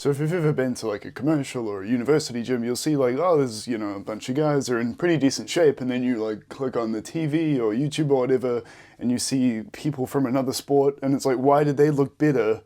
So if you've ever been to like a commercial or a university gym, you'll see like, oh, there's, a bunch of guys that are in pretty decent shape, and then you like click on the TV or YouTube or whatever, and you see people from another sport, and it's like, why did they look better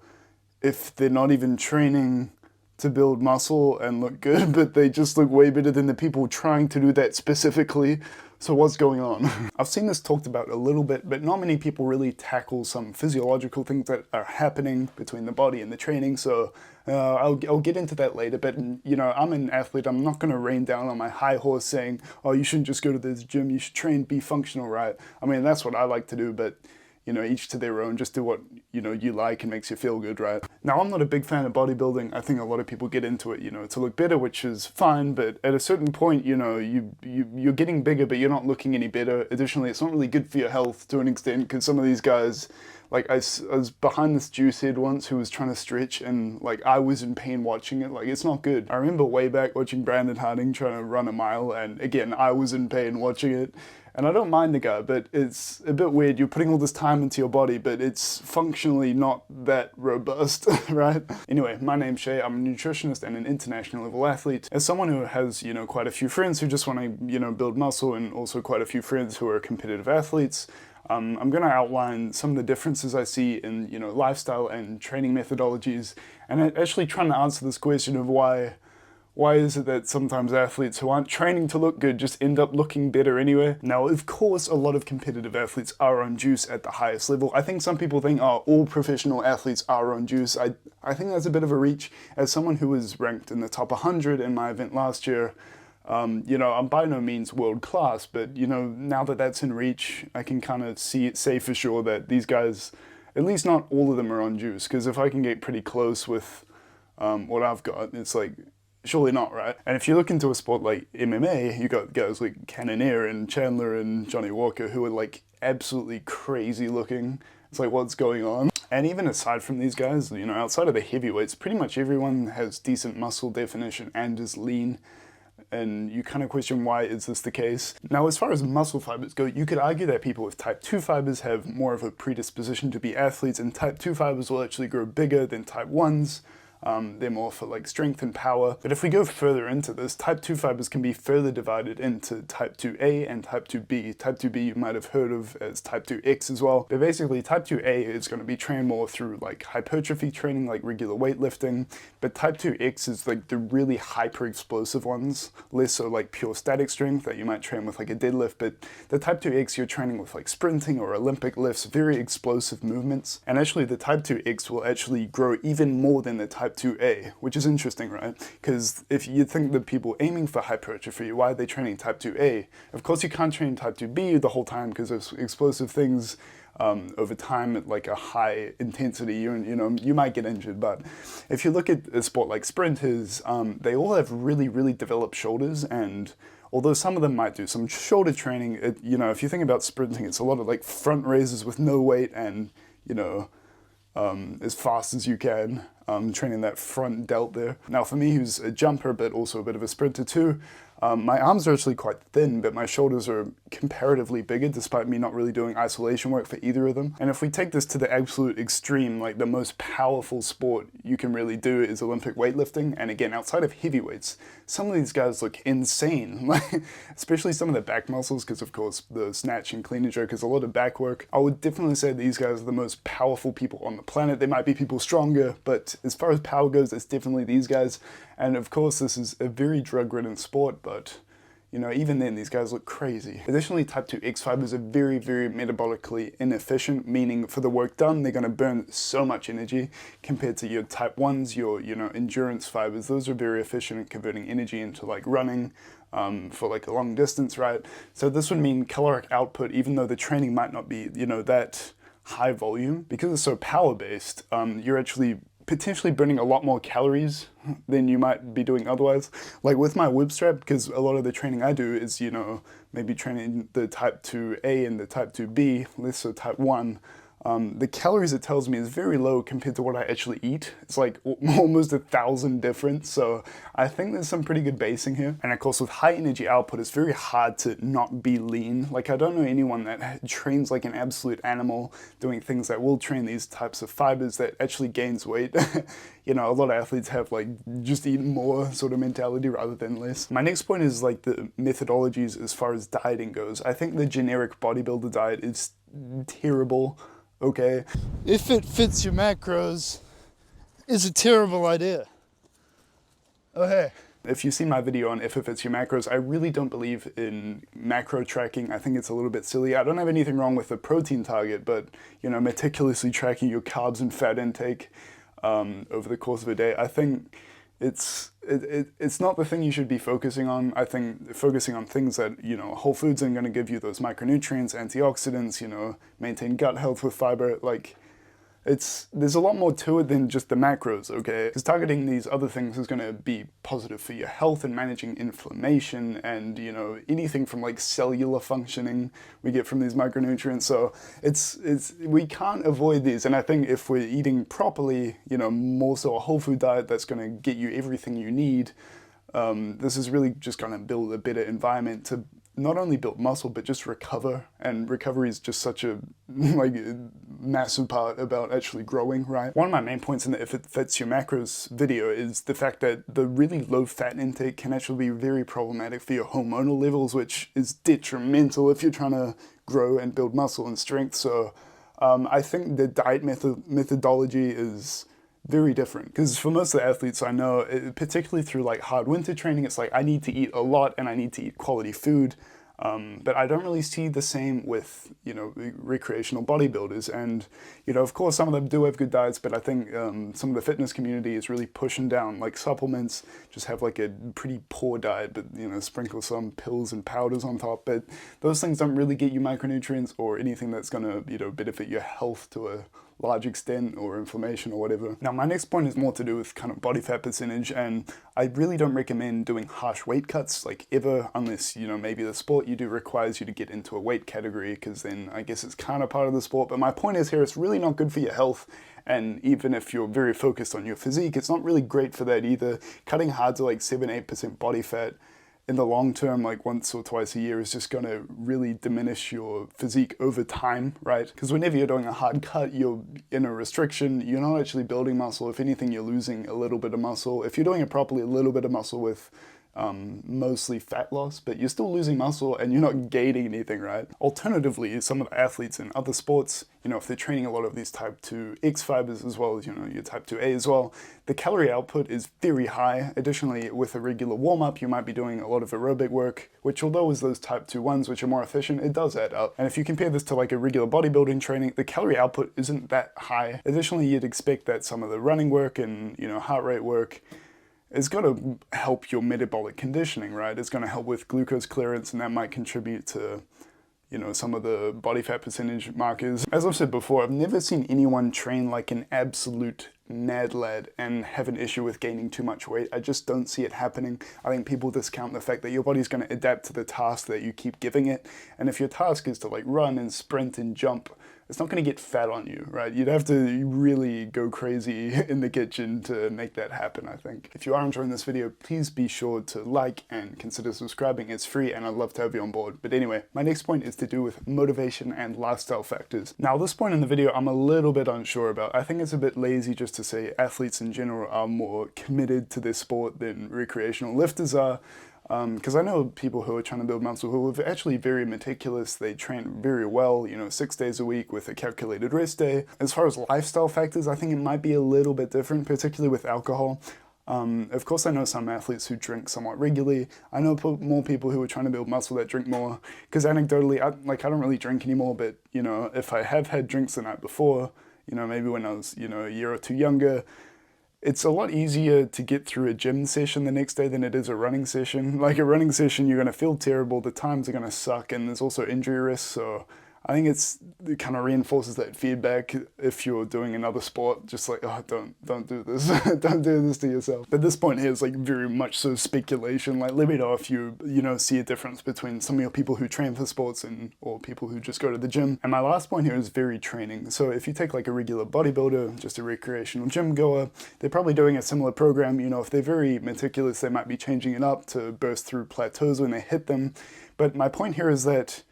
if they're not even training to build muscle and look good, but they just look way better than the people trying to do that specifically? So what's going on? I've seen this talked about a little bit, but not many people really tackle some physiological things that are happening between the body and the training. So I'll get into that later. But I'm an athlete. I'm not going to rain down on my high horse saying, oh, you shouldn't just go to this gym. You should train, be functional, right? I mean, that's what I like to do, but each to their own. Just do what, you like and makes you feel good, right? Now, I'm not a big fan of bodybuilding. I think a lot of people get into it, to look better, which is fine, but at a certain point, you're getting bigger, but you're not looking any better. Additionally, it's not really good for your health to an extent, because some of these guys, like I was behind this juice head once who was trying to stretch, and like I was in pain watching it. Like, it's not good. I remember way back watching Brandon Harding trying to run a mile, and again, I was in pain watching it. And I don't mind the guy, but it's a bit weird. You're putting all this time into your body, but it's functionally not that robust, right? Anyway, my name's Shay. I'm a nutritionist and an international level athlete. As someone who has, quite a few friends who just want to, build muscle, and also quite a few friends who are competitive athletes, I'm going to outline some of the differences I see in, lifestyle and training methodologies, and actually trying to answer this question of why is it that sometimes athletes who aren't training to look good just end up looking better anyway? Now, of course, a lot of competitive athletes are on juice at the highest level. I think some people think, oh, all professional athletes are on juice. I think that's a bit of a reach. As someone who was ranked in the top 100 in my event last year, I'm by no means world class, but, now that that's in reach, I can kind of say for sure that these guys, at least not all of them, are on juice. Because if I can get pretty close with what I've got, it's like, surely not, right? And if you look into a sport like MMA, you got guys like Cannonier and Chandler and Johnny Walker who are like absolutely crazy looking. It's like, what's going on? And even aside from these guys, outside of the heavyweights, pretty much everyone has decent muscle definition and is lean. And you kind of question, why is this the case? Now, as far as muscle fibers go, you could argue that people with type 2 fibers have more of a predisposition to be athletes, and type 2 fibers will actually grow bigger than type 1s. They're more for like strength and power. But if we go further into this, type 2 fibers can be further divided into type 2A and type 2B. Type 2B you might have heard of as type 2X as well. But basically type 2A is going to be trained more through like hypertrophy training, like regular weightlifting. But type 2X is like the really hyper explosive ones, less so like pure static strength that you might train with like a deadlift. But the type 2X you're training with like sprinting or Olympic lifts, very explosive movements. And actually the type 2X will actually grow even more than the type 2A, which is interesting, right? Because if you think that people aiming for hypertrophy, why are they training type 2A? Of course you can't train type 2B the whole time because of explosive things over time at like a high intensity. You might get injured. But if you look at a sport like sprinters, they all have really, really developed shoulders, and although some of them might do some shoulder training, if you think about sprinting, it's a lot of like front raises with no weight and, as fast as you can, training that front delt there. Now for me, who's a jumper but also a bit of a sprinter too, my arms are actually quite thin, but my shoulders are comparatively bigger despite me not really doing isolation work for either of them. And if we take this to the absolute extreme, like the most powerful sport you can really do is Olympic weightlifting. And again, outside of heavyweights, some of these guys look insane, like especially some of the back muscles, because of course the snatch and clean and jerk is a lot of back work. I would definitely say these guys are the most powerful people on the planet. There might be people stronger, but as far as power goes, it's definitely these guys. And of course, this is a very drug-ridden sport, but even then, these guys look crazy. Additionally, type 2X fibers are very, very metabolically inefficient, meaning for the work done, they're going to burn so much energy compared to your type 1s, your, endurance fibers. Those are very efficient at converting energy into like running for like a long distance, right? So this would mean caloric output, even though the training might not be, that high volume, because it's so power-based, you're actually potentially burning a lot more calories than you might be doing otherwise. Like with my whip strap, because a lot of the training I do is, maybe training the type 2A and the type 2B, less so type 1. the calories it tells me is very low compared to what I actually eat. It's like almost 1,000 difference, so I think there's some pretty good basing here. And of course with high energy output, it's very hard to not be lean. Like I don't know anyone that trains like an absolute animal doing things that will train these types of fibers that actually gains weight. You know, a lot of athletes have like just eat more sort of mentality rather than less. My next point is like the methodologies as far as dieting goes. I think the generic bodybuilder diet is terrible. Okay, if it fits your macros, is a terrible idea. Okay. If you've seen my video on if it fits your macros, I really don't believe in macro tracking. I think it's a little bit silly. I don't have anything wrong with the protein target, but you know, meticulously tracking your carbs and fat intake over the course of a day, I think it's not the thing you should be focusing on. I think focusing on things that, you know, whole foods are going to give you those micronutrients, antioxidants, you know, maintain gut health with fiber, like there's a lot more to it than just the macros, okay? Because targeting these other things is going to be positive for your health and managing inflammation and, you know, anything from like cellular functioning we get from these micronutrients. So we can't avoid these. And I think if we're eating properly, you know, more so a whole food diet that's going to get you everything you need, this is really just going to build a better environment to not only build muscle, but just recover. And recovery is just such a like massive part about actually growing, right? One of my main points in the If It Fits Your Macros video is the fact that the really low fat intake can actually be very problematic for your hormonal levels, which is detrimental if you're trying to grow and build muscle and strength. So I think the diet methodology is very different, because for most of the athletes I know, particularly through like hard winter training, it's like I need to eat a lot and I need to eat quality food, but I don't really see the same with, you know, recreational bodybuilders. And you know, of course some of them do have good diets, but I think some of the fitness community is really pushing down like supplements, just have like a pretty poor diet, but you know, sprinkle some pills and powders on top. But those things don't really get you micronutrients or anything that's gonna, you know, benefit your health to a large extent, or inflammation or whatever. Now my next point is more to do with kind of body fat percentage, and I really don't recommend doing harsh weight cuts like ever, unless, you know, maybe the sport you do requires you to get into a weight category, because then I guess it's kind of part of the sport. But my point is here, it's really not good for your health. And even if you're very focused on your physique, it's not really great for that either. Cutting hard to like 7-8% body fat in the long term, like once or twice a year, is just going to really diminish your physique over time, right? Because whenever you're doing a hard cut, you're in a restriction, you're not actually building muscle. If anything, you're losing a little bit of muscle. If you're doing it properly, a little bit of muscle with mostly fat loss, but you're still losing muscle and you're not gaining anything, right? Alternatively, some of the athletes in other sports, you know, if they're training a lot of these type 2X fibers as well as, you know, your type 2A as well, the calorie output is very high. Additionally, with a regular warm-up, you might be doing a lot of aerobic work, which although is those type 2 ones, which are more efficient, it does add up. And if you compare this to like a regular bodybuilding training, the calorie output isn't that high. Additionally, you'd expect that some of the running work and, you know, heart rate work is going to help your metabolic conditioning, right? It's going to help with glucose clearance, and that might contribute to, you know, some of the body fat percentage markers. As I've said before, I've never seen anyone train like an absolute mad lad and have an issue with gaining too much weight. I just don't see it happening. I think people discount the fact that your body's going to adapt to the task that you keep giving it. And if your task is to like run and sprint and jump, it's not going to get fat on you, right? You'd have to really go crazy in the kitchen to make that happen, I think. If you are enjoying this video, please be sure to like and consider subscribing. It's free and I'd love to have you on board. But anyway, my next point is to do with motivation and lifestyle factors. Now, this point in the video, I'm a little bit unsure about. I think it's a bit lazy just to say athletes in general are more committed to this sport than recreational lifters are. Because I know people who are trying to build muscle who are actually very meticulous. They train very well, you know, 6 days a week with a calculated rest day. As far as lifestyle factors, I think it might be a little bit different, particularly with alcohol. Of course, I know some athletes who drink somewhat regularly. I know more people who are trying to build muscle that drink more. Because anecdotally, I don't really drink anymore, but, you know, if I have had drinks the night before, you know, maybe when I was, you know, a year or two younger, it's a lot easier to get through a gym session the next day than it is a running session. Like a running session, you're going to feel terrible, the times are going to suck, and there's also injury risk. So I think it kind of reinforces that feedback if you're doing another sport, just like, oh, don't do this, don't do this to yourself. But this point here is like very much so speculation. Like, let me know if you see a difference between some of your people who train for sports or people who just go to the gym. And my last point here is very training. So if you take like a regular bodybuilder, just a recreational gym goer, they're probably doing a similar program. If they're very meticulous, they might be changing it up to burst through plateaus when they hit them. But my point here is that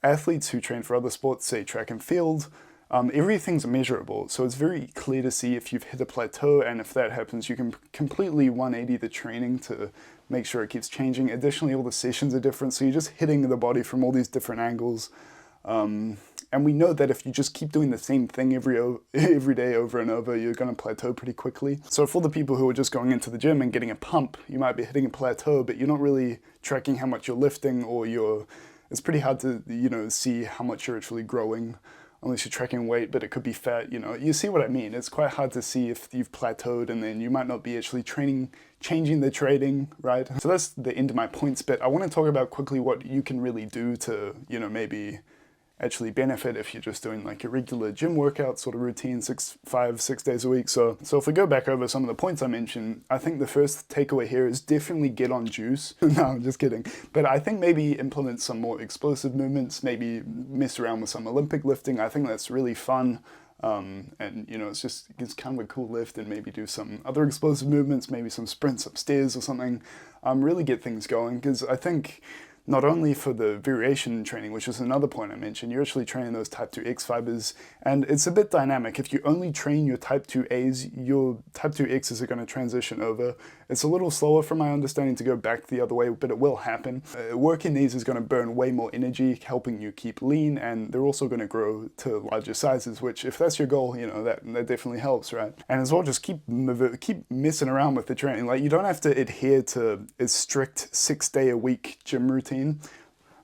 athletes who train for other sports, say track and field, everything's measurable. So it's very clear to see if you've hit a plateau, and if that happens, you can completely 180 the training to make sure it keeps changing. Additionally, all the sessions are different, so you're just hitting the body from all these different angles. And we know that if you just keep doing the same thing every day over and over, you're going to plateau pretty quickly. So for the people who are just going into the gym and getting a pump, you might be hitting a plateau, but you're not really tracking how much you're lifting, or it's pretty hard to, see how much you're actually growing, unless you're tracking weight, but it could be fat, You see what I mean? It's quite hard to see if you've plateaued, and then you might not be actually changing the trading, right? So that's the end of my points bit. I want to talk about quickly what you can really do to, maybe actually benefit if you're just doing like a regular gym workout sort of routine 5, 6 days a week. So if we go back over some of the points I mentioned, I think the first takeaway here is definitely get on juice. No, I'm just kidding. But I think maybe implement some more explosive movements, maybe mess around with some Olympic lifting. I think that's really fun. And it's kind of a cool lift, and maybe do some other explosive movements, maybe some sprints upstairs or something. Really get things going, because I think not only for the variation training, which is another point I mentioned, you're actually training those type 2X fibers, and it's a bit dynamic. If you only train your type 2As, your type 2Xs are going to transition over. It's a little slower from my understanding to go back the other way, but it will happen. Working these is going to burn way more energy, helping you keep lean, and they're also going to grow to larger sizes, which if that's your goal, that definitely helps, right? And as well, just keep messing around with the training. Like, you don't have to adhere to a strict 6-day-a-week gym routine.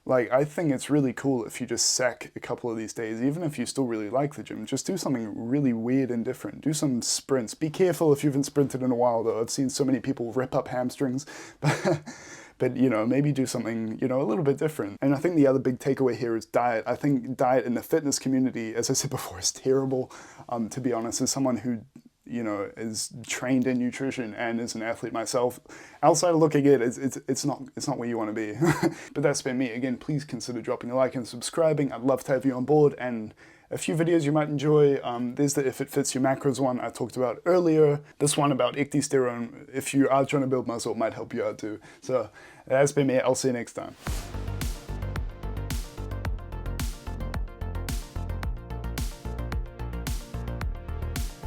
Like, I think it's really cool if you just sack a couple of these days, even if you still really like the gym. Just do something really weird and different. Do some sprints. Be careful if you haven't sprinted in a while, though. I've seen so many people rip up hamstrings. But, maybe do something, a little bit different. And I think the other big takeaway here is diet. I think diet in the fitness community, as I said before, is terrible. To be honest, as someone who is trained in nutrition and is an athlete myself, outside of looking at it, it's not where you want to be. But that's been me. Again, please consider dropping a like and subscribing. I'd love to have you on board, and a few videos you might enjoy. There's the If It Fits Your Macros one I talked about earlier. This one about ecdysterone, if you are trying to build muscle, might help you out too. So that's been me. I'll see you next time.